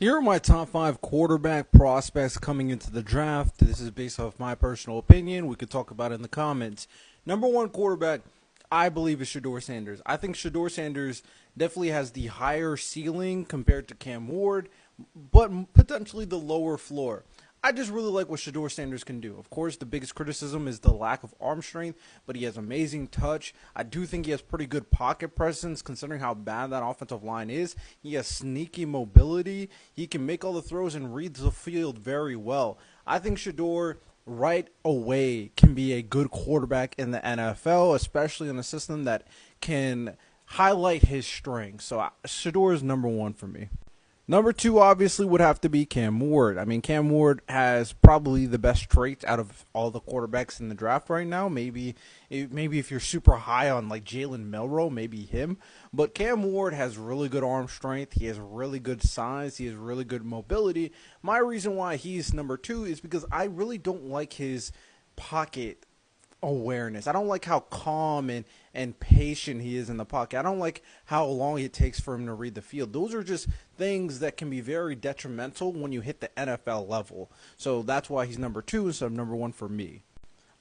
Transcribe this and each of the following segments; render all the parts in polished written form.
Here are my top 5 quarterback prospects coming into the draft. This is based off my personal opinion. We could talk about it in the comments. Number 1 quarterback, I believe, is Shedeur Sanders. I think Shedeur Sanders definitely has the higher ceiling compared to Cam Ward, but potentially the lower floor. I just really like what Shedeur Sanders can do. Of course, the biggest criticism is the lack of arm strength, but he has amazing touch. I do think he has pretty good pocket presence considering how bad that offensive line is. He has sneaky mobility. He can make all the throws and reads the field very well. I think Shedeur right away can be a good quarterback in the NFL, especially in a system that can highlight his strengths. So Shedeur is number 1 for me. Number 2 obviously would have to be Cam Ward. I mean, Cam Ward has probably the best traits out of all the quarterbacks in the draft right now. Maybe if you're super high on like Jalen Milroe, maybe him. But Cam Ward has really good arm strength. He has really good size. He has really good mobility. My reason why he's number 2 is because I really don't like his pocket awareness. I don't like how calm and patient he is in the pocket. I don't like how long it takes for him to read the field. Those are just things that can be very detrimental when you hit the NFL level. So that's why he's number 2 instead of number 1 for me.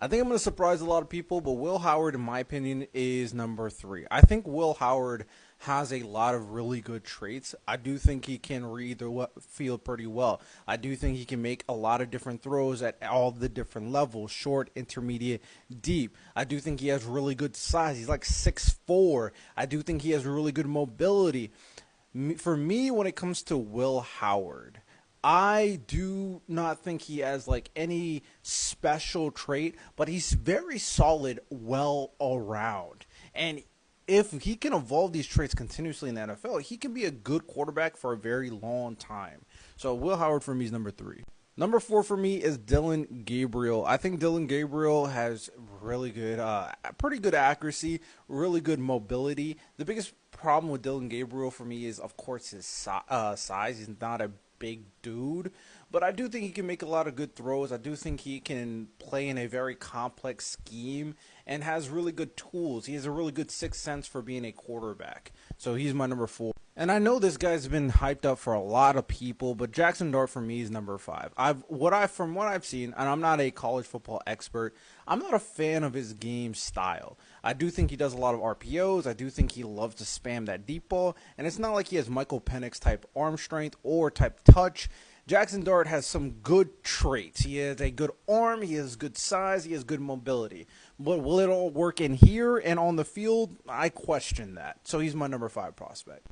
I think I'm going to surprise a lot of people, but Will Howard, in my opinion, is number 3. I think Will Howard has a lot of really good traits. I do think he can read the field pretty well. I do think he can make a lot of different throws at all the different levels, short, intermediate, deep. I do think he has really good size. He's like 6'4". I do think he has really good mobility. For me, when it comes to Will Howard, I do not think he has like any special trait, but he's very solid well around. And if he can evolve these traits continuously in the NFL, he can be a good quarterback for a very long time. So Will Howard for me is number 3. Number 4 for me is Dillon Gabriel. I think Dillon Gabriel has really good, pretty good accuracy, really good mobility. The biggest problem with Dillon Gabriel for me is, of course, his size. He's not a big dude, but I do think he can make a lot of good throws. I do think he can play in a very complex scheme and has really good tools. He has a really good sixth sense for being a quarterback. So he's my number 4. And I know this guy's been hyped up for a lot of people, but Jackson Dart for me is number 5. From what I've seen, and I'm not a college football expert, I'm not a fan of his game style. I do think he does a lot of RPOs. I do think he loves to spam that deep ball, and it's not like he has Michael Penix type arm strength or type touch. Jackson Dart has some good traits. He has a good arm, he has good size, he has good mobility. But will it all work in here and on the field? I question that. So he's my number 5 prospect.